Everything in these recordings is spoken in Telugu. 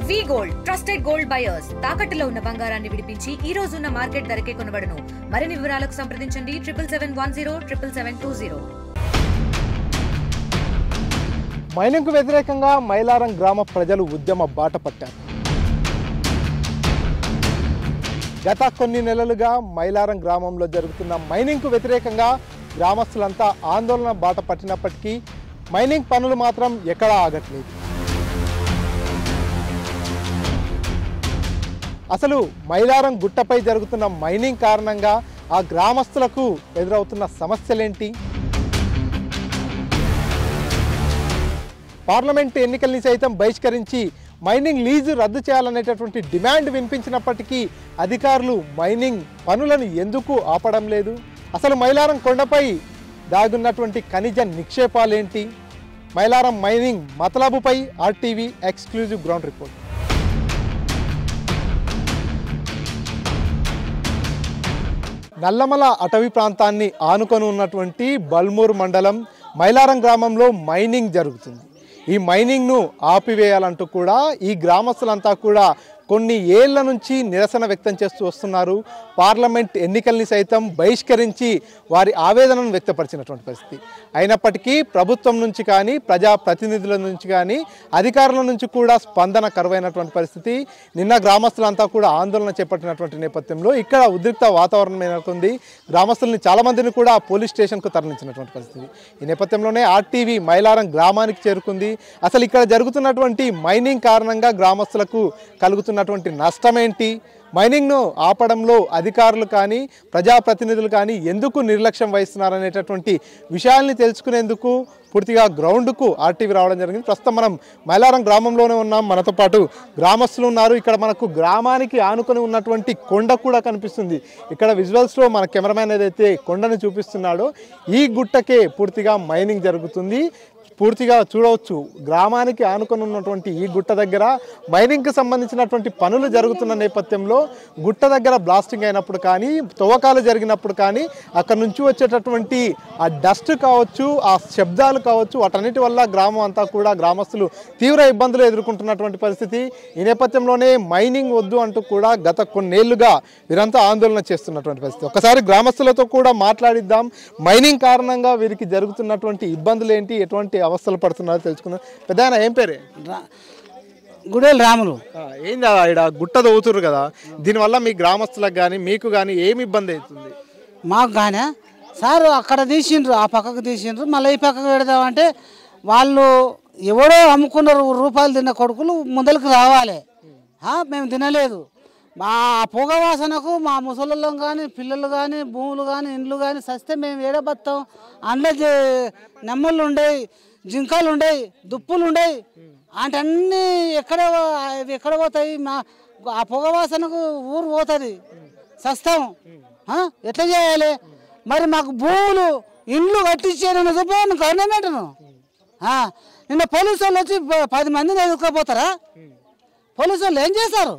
వి గోల్డ్ ట్రస్టెడ్ గోల్డ్ బయర్స్ తాకట్టులో ఉన్న బంగారాన్ని విడిపించి ఈ రోజు ఉన్న మార్కెట్ ధరకే కొనబడును. మరిన్ని వివరాలకు సంప్రదించండి 7771077720. మైనింగ్కు వ్యతిరేకంగా మైలారం గ్రామ ప్రజలు ఉద్యమ బాట పట్టారు. గత కొన్ని నెలలుగా మైలారం గ్రామంలో జరుగుతున్న మైనింగ్కు వ్యతిరేకంగా గ్రామస్తులంతా ఆందోళన బాట పట్టినప్పటికీ మైనింగ్ పనులు మాత్రం ఎక్కడా ఆగట్లేదు. అసలు మైలారం గుట్టపై జరుగుతున్న మైనింగ్ కారణంగా ఆ గ్రామస్తులకు ఎదురవుతున్న సమస్యలేంటి? పార్లమెంటు ఎన్నికల్ని సైతం బహిష్కరించి మైనింగ్ లీజు రద్దు చేయాలనేటటువంటి డిమాండ్ వినిపించినప్పటికీ అధికారులు మైనింగ్ పనులను ఎందుకు ఆపడం లేదు? అసలు మైలారం కొండపై దాగున్నటువంటి ఖనిజ నిక్షేపాలేంటి? మైలారం మైనింగ్ మతలబుపై RTV exclusive ground report. Nallamala అటవీ ప్రాంతాన్ని ఆనుకొని ఉన్నటువంటి బల్మూరు మండలం మైలారం గ్రామంలో మైనింగ్ జరుగుతుంది. ఈ మైనింగ్ను ఆపివేయాలంటూ కూడా ఈ గ్రామస్తులంతా కూడా కొన్ని ఏళ్ల నుంచి నిరసన వ్యక్తం చేస్తూ వస్తున్నారు. పార్లమెంట్ ఎన్నికల్ని సైతం బహిష్కరించి వారి ఆవేదనను వ్యక్తపరిచినటువంటి పరిస్థితి. అయినప్పటికీ ప్రభుత్వం నుంచి కానీ ప్రజాప్రతినిధుల నుంచి కానీ అధికారుల నుంచి కూడా స్పందన కరువైనటువంటి పరిస్థితి. నిన్న గ్రామస్తులంతా కూడా ఆందోళన చేపట్టినటువంటి నేపథ్యంలో ఇక్కడ ఉద్రిక్త వాతావరణం నెలకొంది. గ్రామస్తుల్ని చాలామందిని కూడా పోలీస్ స్టేషన్కు తరలించినటువంటి పరిస్థితి. ఈ నేపథ్యంలోనే ఆర్టీవీ మైలారం గ్రామానికి చేరుకుంది. అసలు ఇక్కడ జరుగుతున్నటువంటి మైనింగ్ కారణంగా గ్రామస్తులకు కలుగుతున్నటువంటి నష్టం ఏంటి? మైనింగ్ను ఆపడంలో అధికారులు కానీ ప్రజాప్రతినిధులు కానీ ఎందుకు నిర్లక్ష్యం వహిస్తున్నారనేటటువంటి విషయాల్ని తెలుసుకునేందుకు పూర్తిగా గ్రౌండ్కు ఆర్టీవీ రావడం జరిగింది. ప్రస్తుతం మనం మైలారం గ్రామంలోనే ఉన్నాం. మనతో పాటు గ్రామస్తులు ఉన్నారు. ఇక్కడ మనకు గ్రామానికి ఆనుకొని ఉన్నటువంటి కొండ కూడా కనిపిస్తుంది. ఇక్కడ విజువల్స్లో మన కెమెరామ్యాన్ ఏదైతే కొండను చూపిస్తున్నాడో ఈ గుట్టకే పూర్తిగా మైనింగ్ జరుగుతుంది. పూర్తిగా చూడవచ్చు గ్రామానికి ఆనుకొని ఉన్నటువంటి ఈ గుట్ట దగ్గర మైనింగ్కి సంబంధించినటువంటి పనులు జరుగుతున్న నేపథ్యంలో గుట్ట దగ్గర బ్లాస్టింగ్ అయినప్పుడు కానీ తవ్వకాలు జరిగినప్పుడు కానీ అక్కడ నుంచి వచ్చేటటువంటి ఆ డస్ట్ కావచ్చు, ఆ శబ్దాలు కావచ్చు, వాటన్నిటి వల్ల గ్రామం అంతా కూడా గ్రామస్తులు తీవ్ర ఇబ్బందులు ఎదుర్కొంటున్నటువంటి పరిస్థితి. ఈ నేపథ్యంలోనే మైనింగ్ వద్దు అంటూ కూడా గత కొన్నేళ్లుగా వీరంతా ఆందోళన చేస్తున్నటువంటి పరిస్థితి. ఒకసారి గ్రామస్తులతో కూడా మాట్లాడిద్దాం. మైనింగ్ కారణంగా వీరికి జరుగుతున్నటువంటి ఇబ్బందులు ఏంటి, ఎటువంటి అవస్థలు పడుతున్నారో తెలుసుకుందాం. పెద్ద ఏం పేరే? గుడేలు రాములు. ఏంది ఇక్కడ గుట్ట తవ్వుతురు కదా, దీనివల్ల మీ గ్రామస్తులకు కానీ మీకు కానీ ఏమి ఇబ్బంది అవుతుంది? మాకు కానీ సార్ అక్కడ తీసిండ్రు, ఆ పక్కకు తీసిండ్రు, మళ్ళీ ఈ పక్కకు పెడదామంటే వాళ్ళు ఎవడో అమ్ముకున్నారు రూపాయలు తిన్న కొడుకులు ముందరికి రావాలి. మేము తినలేదు. మా పొగ వాసనకు మా ముసలిళ్ళం కానీ పిల్లలు కానీ భూములు కానీ ఇండ్లు కానీ సస్తే మేము ఏడబత్తాం. అందులో నెమ్మళ్ళు ఉండేవి, జింకలు ఉండేవి, దుప్పులు ఉండేవి. అంటే అన్నీ ఎక్కడ పోతాయి? మా ఆ పొగ వాసనకు ఊరు పోతుంది, సస్తాం. ఎట్లా చేయాలి మరి? మాకు భూములు ఇండ్లు కట్టించాను చెప్పాను గవర్నమెంట్ను. నిన్న పోలీసు వాళ్ళు వచ్చి 10 మందిని ఎదుర్కోపోతారా? పోలీసు వాళ్ళు ఏం చేశారు?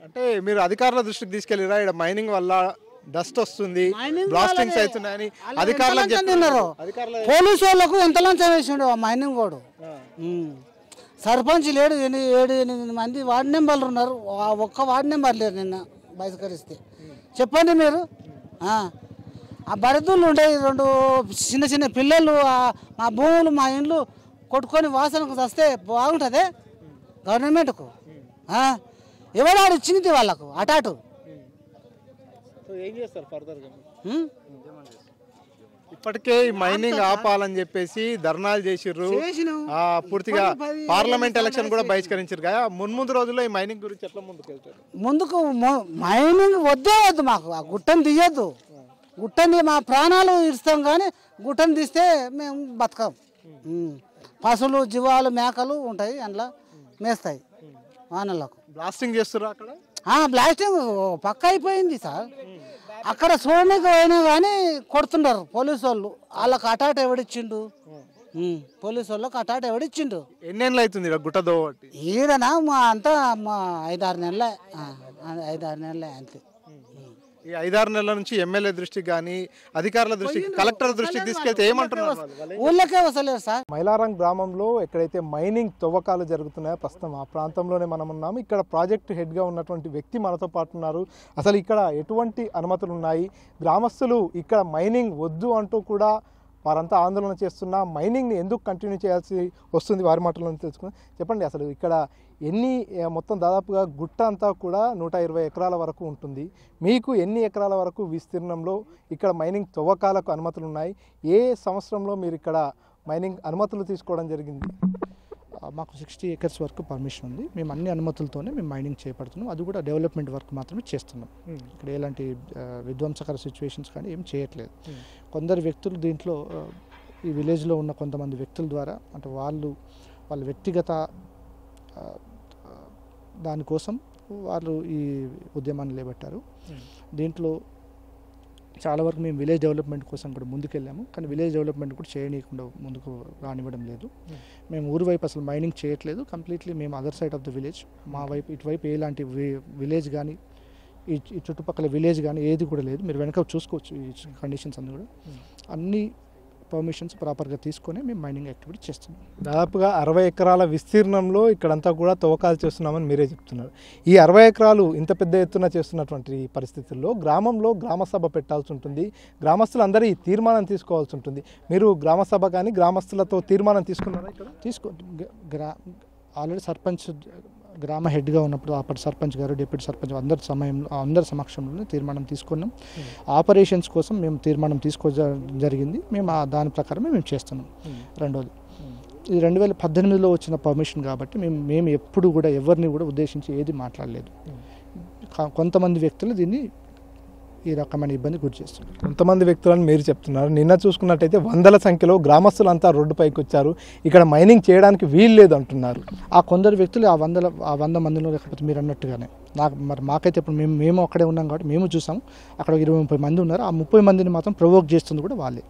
అంటే మీరు అధికారుల దృష్టికి తీసుకెళ్ళిరా ఇక్కడ మైనింగ్ వల్ల డస్ట్ వస్తుంది, బ్లాస్టింగ్స్ అవుతున్నాయని అధికారులకు చెప్తున్నారు. పోలీసు వాళ్ళకు ఎంత లంచం వేసిండు ఆ మైనింగ్ వాడు. సర్పంచ్ లేడు, 7-8 మంది వార్డు మెంబర్లు ఉన్నారు. ఒక్క వార్డు నెంబర్ లేరు నిన్న బహిష్కరిస్తే. చెప్పండి మీరు. ఆ బరదులు ఉండేవి 2 చిన్న చిన్న పిల్లలు, మా భూములు మా ఇండ్లు కొట్టుకొని వాసనకు వస్తే బాగుంటుంది గవర్నమెంట్కు. ఎవడాడు ఇచ్చింది వాళ్ళకు అటాటు. ఏం చేస్తారు ఫర్దర్గా? ఇప్పటికే మైనింగ్ ఆపాలని చెప్పేసి ధర్నాలు చేసిర్రు. పూర్తిగా పార్లమెంట్ ఎలక్షన్ కూడా బహిష్కరించారు కదా. మున్ముందు రోజుల్లో ఈ మైనింగ్ గురించి ఎట్లా ముందుకు వెళ్తారు? ముందుకు మైనింగ్ వద్దే వద్దు మాకు. ఆ గుట్టను తీయద్దు. గుట్టని మా ప్రాణాలు ఇస్తాం కానీ గుట్టను తీస్తే మేము బతకం. పశువులు జీవాలు మేకలు ఉంటాయి, అందులో మేస్తాయి వానలకు. బ్లాస్టింగ్ చేస్తారు అక్కడ. బ్లాస్టింగ్ పక్క అయిపోయింది సార్. అక్కడ చూడడానికి అయినా కానీ కొడుతున్నారు పోలీసు వాళ్ళు. వాళ్ళకి అటాట్ ఎవడిచ్చిండు? పోలీసు వాళ్ళకి అటాట్ ఎవడిచ్చిండు? ఎన్నేళ్ళు అవుతుంది గుట్ట దోవటి? ఈడనా మా అంతా మా 5-6 నెలలే, 5-6 నెలలే అంతే. ఈ 5-6 నెలల నుంచి ఎమ్మెల్యే దృష్టికి కానీ అధికారుల దృష్టికి కలెక్టర్ దృష్టికి తీసుకెళ్తే ఏమంటున్నారు వాళ్ళు? ఊళ్ళకే వస్తలేరు సార్. మైలారం గ్రామంలో ఎక్కడైతే మైనింగ్ తవ్వకాలు జరుగుతున్నాయో ప్రస్తుతం ఆ ప్రాంతంలోనే మనం ఉన్నాము. ఇక్కడ ప్రాజెక్టు హెడ్గా ఉన్నటువంటి వ్యక్తి మనతో పాటు ఉన్నారు. అసలు ఇక్కడ ఎటువంటి అనుమతులు ఉన్నాయి, గ్రామస్తులు ఇక్కడ మైనింగ్ వద్దు అంటూ కూడా వారంతా ఆందోళన చేస్తున్నా మైనింగ్ని ఎందుకు కంటిన్యూ చేయాల్సి వస్తుంది వారి మాటలను తెలుసుకుని చెప్పండి. అసలు ఇక్కడ మొత్తం దాదాపుగా గుట్ట అంతా కూడా 120 ఎకరాల వరకు ఉంటుంది. మీకు ఎన్ని ఎకరాల వరకు విస్తీర్ణంలో ఇక్కడ మైనింగ్ తవ్వకాలకు అనుమతులు ఉన్నాయి? ఏ సంవత్సరంలో మీరు ఇక్కడ మైనింగ్ అనుమతులు తీసుకోవడం జరిగింది? మాకు 60 acres వరకు పర్మిషన్ ఉంది. మేము అన్ని అనుమతులతోనే మేము మైనింగ్ చేపడుతున్నాం. అది కూడా డెవలప్మెంట్ వర్క్ మాత్రమే చేస్తున్నాం. ఇక్కడ ఎలాంటి విధ్వంసకర సిచ్యువేషన్స్ కానీ ఏం చేయట్లేదు. కొందరు వ్యక్తులు దీంట్లో ఈ విలేజ్లో ఉన్న కొంతమంది వ్యక్తుల ద్వారా అంటే వాళ్ళ వ్యక్తిగత దానికోసం వాళ్ళు ఈ ఉద్యమాన్ని లేబట్టారు. దీంట్లో చాలా వరకు మేము విలేజ్ డెవలప్మెంట్ కోసం కూడా ముందుకెళ్ళాము. కానీ విలేజ్ డెవలప్మెంట్ కూడా చేయనీయకుండా ముందుకు రానివ్వడం లేదు. మేము ఊరు వైపు అసలు మైనింగ్ చేయట్లేదు. కంప్లీట్లీ మేము other side of the village, మా వైపు ఇటువైపు ఎలాంటి విలేజ్ కానీ ఈ చుట్టుపక్కల విలేజ్ కానీ ఏది కూడా లేదు. మీరు వెనక చూసుకోవచ్చు ఈ కండిషన్స్ అన్నీ కూడా. అన్ని పర్మిషన్స్ ప్రాపర్గా తీసుకొని మేము మైనింగ్ యాక్టివిటీ చేస్తున్నాం. దాదాపుగా 60 ఎకరాల విస్తీర్ణంలో ఇక్కడంతా కూడా తవ్వకాలు చేస్తున్నామని మీరే చెప్తున్నారు. ఈ 60 ఎకరాలు ఇంత పెద్ద ఎత్తున చేస్తున్నటువంటి పరిస్థితుల్లో గ్రామంలో గ్రామసభ పెట్టాల్సి ఉంటుంది. గ్రామస్తులందరూ ఈ తీర్మానం తీసుకోవాల్సి ఉంటుంది. మీరు గ్రామసభ కానీ గ్రామస్తులతో తీర్మానం తీసుకున్నారా? ఇక్కడ ఆల్రెడీ సర్పంచ్ గ్రామ హెడ్గా ఉన్నప్పుడు అప్పటి సర్పంచ్ గారు, డిప్యూటీ సర్పంచ్ అందరి సమక్షంలో తీర్మానం తీసుకున్నాం. ఆపరేషన్స్ కోసం మేము తీర్మానం జరిగింది. మేము దాని ప్రకారమే మేము చేస్తున్నాం. రెండోది, ఇది 2018లో వచ్చిన పర్మిషన్ కాబట్టి మేము ఎప్పుడు కూడా ఎవరిని కూడా ఉద్దేశించి ఏది మాట్లాడలేదు. కొంతమంది వ్యక్తులు దీన్ని ఈ రకమైన ఇబ్బంది గురి చేస్తున్నారు. కొంతమంది వ్యక్తులను మీరు చెప్తున్నారు. నిన్న చూసుకున్నట్టయితే వందల సంఖ్యలో గ్రామస్తులంతా రోడ్డుపైకి వచ్చారు. ఇక్కడ మైనింగ్ చేయడానికి వీలు లేదు అంటున్నారు. ఆ కొందరు వ్యక్తులు ఆ 100 మందిలో, లేకపోతే మీరు అన్నట్టుగానే మాకైతే ఇప్పుడు మేము అక్కడే ఉన్నాం కాబట్టి మేము చూసాము. అక్కడ 20-30 మంది ఉన్నారు. ఆ 30 మందిని మాత్రం ప్రొవోక్ చేస్తుంది కూడా వాళ్ళే.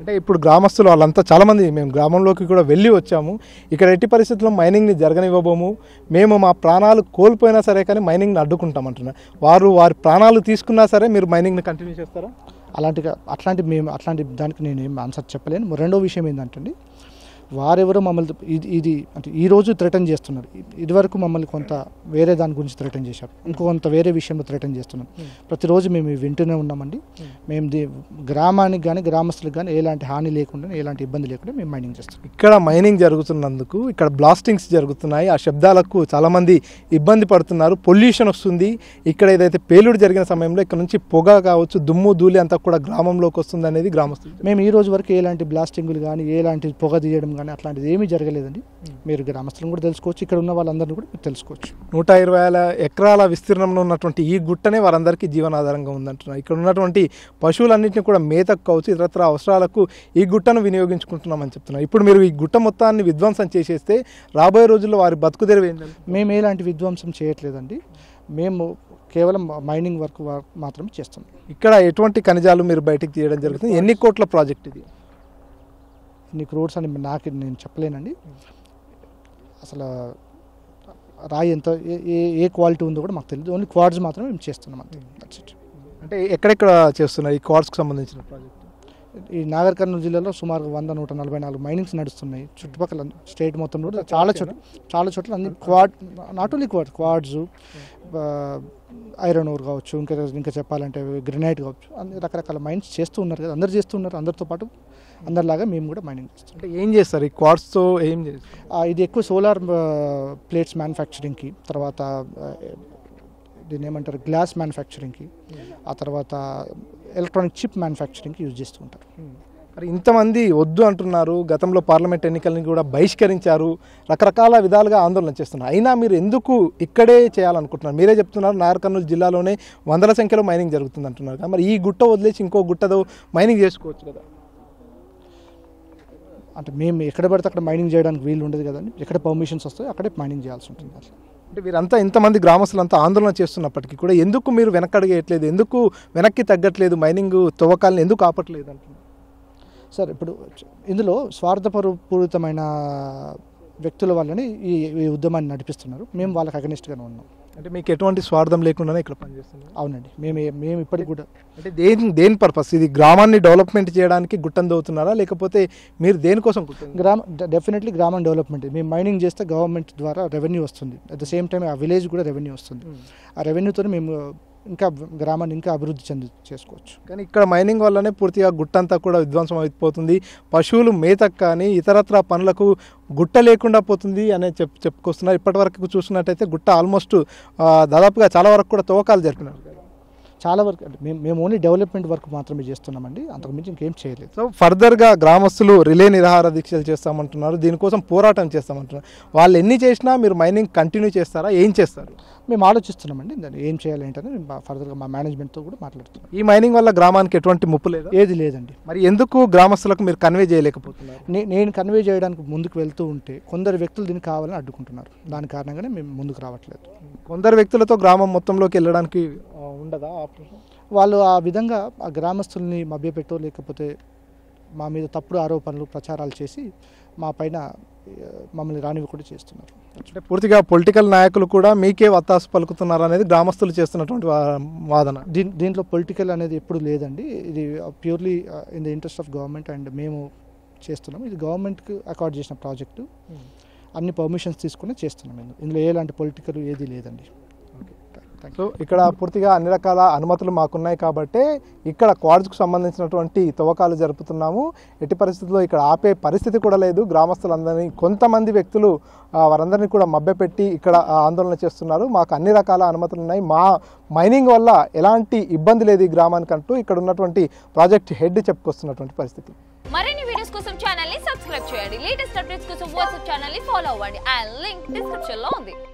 అంటే ఇప్పుడు గ్రామస్తులు వాళ్ళంతా చాలామంది మేము గ్రామంలోకి కూడా వెళ్ళి వచ్చాము. ఇక్కడ ఎట్టి పరిస్థితుల్లో మైనింగ్ని జరగనివ్వబోము, మేము మా ప్రాణాలు కోల్పోయినా సరే కానీ మైనింగ్ని అడ్డుకుంటామంటున్నారు. వారి ప్రాణాలు తీసుకున్నా సరే మీరు మైనింగ్ని కంటిన్యూ చేస్తారా? అట్లాంటి దానికి నేను ఏం ఆన్సర్ చెప్పలేను. రెండో విషయం ఏంటంటే వారెవరో మమ్మల్ని ఇది అంటే ఈరోజు థ్రెటన్ చేస్తున్నారు. ఇదివరకు మమ్మల్ని కొంత వేరే దాని గురించి థ్రెటన్ చేశారు, ఇంకొంత వేరే విషయంలో థ్రెటన్ చేస్తున్నారు. ప్రతిరోజు మేము వింటూనే ఉన్నామండి. మేము గ్రామానికి కానీ గ్రామస్తులకు కానీ ఎలాంటి హాని లేకుండా, ఎలాంటి ఇబ్బంది లేకుండా మేము మైనింగ్ చేస్తాం. ఇక్కడ మైనింగ్ జరుగుతున్నందుకు ఇక్కడ బ్లాస్టింగ్స్ జరుగుతున్నాయి. ఆ శబ్దాలకు చాలామంది ఇబ్బంది పడుతున్నారు. పొల్యూషన్ వస్తుంది. ఇక్కడ ఏదైతే పేలుడు జరిగిన సమయంలో ఇక్కడ నుంచి పొగ కావచ్చు, దుమ్ము ధూళి అంతా కూడా గ్రామంలోకి వస్తుంది అనేది గ్రామస్తులు. మేము ఈ రోజు వరకు ఎలాంటి బ్లాస్టింగ్లు కానీ ఎలాంటి పొగ తీయడం కానీ అట్లాంటిది ఏమీ జరగలేదండి. మీరు గ్రామస్తులను కూడా తెలుసుకోవచ్చు, ఇక్కడ ఉన్న వాళ్ళందరినీ కూడా మీరు తెలుసుకోవచ్చు. 120 ఎకరాల విస్తీర్ణంలో ఉన్నటువంటి ఈ గుట్టనే వారందరికీ జీవనాధారంగా ఉందంటున్నారు. ఇక్కడ ఉన్నటువంటి పశువులన్నింటినీ కూడా మేతకు కావచ్చు, ఇతరత్ర అవసరాలకు ఈ గుట్టను వినియోగించుకుంటున్నామని చెప్తున్నారు. ఇప్పుడు మీరు ఈ గుట్ట మొత్తాన్ని విధ్వంసం చేసేస్తే రాబోయే రోజుల్లో వారి బతుకుదెరువు ఏంటంటే? మేము ఎలాంటి విధ్వంసం చేయట్లేదండి. మేము కేవలం మైనింగ్ వర్క్ మాత్రమే చేస్తాం. ఇక్కడ ఎటువంటి ఖనిజాలు మీరు బయటికి తీయడం జరుగుతుంది? ఎన్ని కోట్ల ప్రాజెక్ట్ ఇది? ఇన్ని క్రోడ్స్ అని నేను చెప్పలేనండి. అసలు రాయి ఎంత ఏ క్వాలిటీ ఉందో కూడా మాకు తెలియదు. ఓన్లీ క్వాడ్స్ మాత్రమే మేము చేస్తున్నాం అంతే. అంటే ఎక్కడెక్కడ చేస్తున్నారు ఈ క్వాడ్స్కి సంబంధించిన ప్రాజెక్ట్? ఈ నాగర్ కర్నూలు జిల్లాలో సుమారు 100-144 మైనింగ్స్ నడుస్తున్నాయి. చుట్టుపక్కల స్టేట్ మొత్తంలో చాలా చోట్ల అన్ని not only quads, iron ore కావచ్చు, ఇంకా చెప్పాలంటే గ్రెనైట్ కావచ్చు, అన్ని రకరకాల మైన్స్ చేస్తూ ఉన్నారు కదా. అందరు చేస్తూ ఉన్నారు. అందరితో పాటు అందరిలాగా మేము కూడా మైనింగ్ చేస్తాం. అంటే ఏం చేస్తారు ఈ క్వాడ్స్తో? ఏం చేస్తారు? ఇది ఎక్కువ సోలార్ ప్లేట్స్ మ్యానుఫ్యాక్చరింగ్కి, తర్వాత దీన్ని ఏమంటారు గ్లాస్ మ్యానుఫ్యాక్చరింగ్కి, ఆ తర్వాత ఎలక్ట్రానిక్ చిప్ మ్యానుఫ్యాక్చరింగ్కి యూజ్ చేస్తూ ఉంటారు. మరి ఇంతమంది వద్దు అంటున్నారు. గతంలో పార్లమెంట్ ఎన్నికలను కూడా బహిష్కరించారు. రకరకాల విధాలుగా ఆందోళన చేస్తున్నారు. అయినా మీరు ఎందుకు ఇక్కడే చేయాలనుకుంటున్నారు? మీరే చెప్తున్నారు నాగర్ కర్నూలు జిల్లాలోనే వందల సంఖ్యలో మైనింగ్ జరుగుతుంది అంటున్నారు. మరి ఈ గుట్ట వదిలేసి ఇంకో గుట్టతో మైనింగ్ చేసుకోవచ్చు కదా? అంటే మేము ఎక్కడ పడితే అక్కడ మైనింగ్ చేయడానికి వీలు ఉండదు కదండి. ఎక్కడ పర్మిషన్స్ వస్తాయో అక్కడే మైనింగ్ చేయాల్సి ఉంటుంది. అట్లా అంటే వీరంతా ఇంతమంది గ్రామస్తులంతా ఆందోళన చేస్తున్నప్పటికీ కూడా ఎందుకు మీరు వెనకడగేయట్లేదు? ఎందుకు వెనక్కి తగ్గట్లేదు? మైనింగ్ తవ్వకాలను ఎందుకు ఆపట్లేదు అంటున్నారు సార్. ఇప్పుడు ఇందులో స్వార్థపూరితమైన వ్యక్తుల వల్లనే ఈ ఉద్యమాన్ని నడిపిస్తున్నారు. మేము వాళ్ళకి అగనిస్ట్గానే ఉన్నాం. అంటే మీకు ఎటువంటి స్వార్థం లేకుండానే ఇక్కడ పనిచేస్తున్నారు? అవునండి, మేము ఇప్పటికి కూడా అంటే దేని పర్పస్ ఇది? గ్రామాన్ని డెవలప్మెంట్ చేయడానికి గుట్టను దవ్వుతున్నారా, లేకపోతే మీరు దేనికోసం డెఫినెట్లీ గ్రామం డెవలప్మెంట్. మేము మైనింగ్ చేస్తే గవర్నమెంట్ ద్వారా రెవెన్యూ వస్తుంది, అట్ ద సేమ్ టైం ఆ విలేజ్ కూడా రెవెన్యూ వస్తుంది. ఆ రెవెన్యూతో మేము ఇంకా గ్రామాన్ని ఇంకా అభివృద్ధి చేసుకోవచ్చు. కానీ ఇక్కడ మైనింగ్ వల్లనే పూర్తిగా గుట్టంతా కూడా విధ్వంసం అయిపోతుంది. పశువులు మేతకు కానీ ఇతరత్ర పనులకు గుట్ట లేకుండా పోతుంది అనే చెప్పుకొస్తున్నారు. ఇప్పటి వరకు చూసినట్టయితే గుట్ట ఆల్మోస్ట్ దాదాపుగా చాలా వరకు కూడా తవ్వకాలు జరిపినారు. చాలా వరకు మేము ఓన్లీ డెవలప్మెంట్ వర్క్ మాత్రమే చేస్తున్నామండి, అంతకుమించి ఇంకేం చేయలేదు. సో ఫర్దర్గా గ్రామస్తులు రిలే నిరాహార దీక్షలు చేస్తామంటున్నారు, దీనికోసం పోరాటం చేస్తామంటున్నారు. వాళ్ళు ఎన్ని చేసినా మీరు మైనింగ్ కంటిన్యూ చేస్తారా, ఏం చేస్తారు? మేము ఆలోచిస్తున్నామండి దాన్ని ఏం చేయాలి ఏంటని ఫర్దర్గా మా మేనేజ్మెంట్తో కూడా మాట్లాడుతున్నాం. ఈ మైనింగ్ వల్ల గ్రామానికి ఎటువంటి ముప్పు లేదు? ఏది లేదండి. మరి ఎందుకు గ్రామస్తులకు మీరు కన్వే చేయలేకపోతున్నారు? నేను కన్వే చేయడానికి ముందుకు వెళ్తూ ఉంటే కొందరు వ్యక్తులు దీన్ని కావాలని అడ్డుకుంటున్నారు. దాని కారణంగానే మేము ముందుకు రావట్లేదు. కొందరు వ్యక్తులతో గ్రామం మొత్తంలోకి వెళ్ళడానికి ఉండదా ఆప్షన్? వాళ్ళు ఆ విధంగా ఆ గ్రామస్తుల్ని మభ్యపెట్టో లేకపోతే మా మీద తప్పుడు ఆరోపణలు ప్రచారాలు చేసి మా పైన మమ్మల్ని రానివ్వకుండా చేస్తున్నారు. అంటే పూర్తిగా పొలిటికల్ నాయకులు కూడా మీకే వత్తాసు పలుకుతున్నారు అనేది గ్రామస్తులు చేస్తున్నటువంటి వాదన. దీంట్లో పొలిటికల్ అనేది ఎప్పుడు లేదండి. ఇది purely in the interest of government and మేము చేస్తున్నాం. ఇది గవర్నమెంట్కి అకార్డ్ చేసిన ప్రాజెక్టు, అన్ని పర్మిషన్స్ తీసుకుని చేస్తున్నాం. ఇందులో ఎలాంటి పొలిటికల్ ఏది లేదండి. సో ఇక్కడ పూర్తిగా అన్ని రకాల అనుమతులు మాకున్నాయి కాబట్టి ఇక్కడ క్వార్డ్స్కు సంబంధించినటువంటి తవ్వకాలు జరుపుతున్నాము. ఎట్టి పరిస్థితుల్లో ఇక్కడ ఆపే పరిస్థితి కూడా లేదు. గ్రామస్తులందరినీ కొంతమంది వ్యక్తులు వారందరినీ కూడా మభ్యపెట్టి ఇక్కడ ఆందోళన చేస్తున్నారు. మాకు అన్ని రకాల అనుమతులు ఉన్నాయి, మా మైనింగ్ వల్ల ఎలాంటి ఇబ్బంది లేదు ఈ గ్రామానికంటూ ఇక్కడ ఉన్నటువంటి ప్రాజెక్ట్ హెడ్ చెప్పుకొస్తున్నటువంటి పరిస్థితి. మరిన్ని వీడియోస్ కోసం ఛానల్ ని సబ్స్క్రైబ్ చేయండి. లేటెస్ట్ అప్డేట్స్ కోసం వాట్సాప్ ఛానల్ ని ఫాలో అవ్వండి. ఆ లింక్ డిస్క్రిప్షన్ లో ఉంది.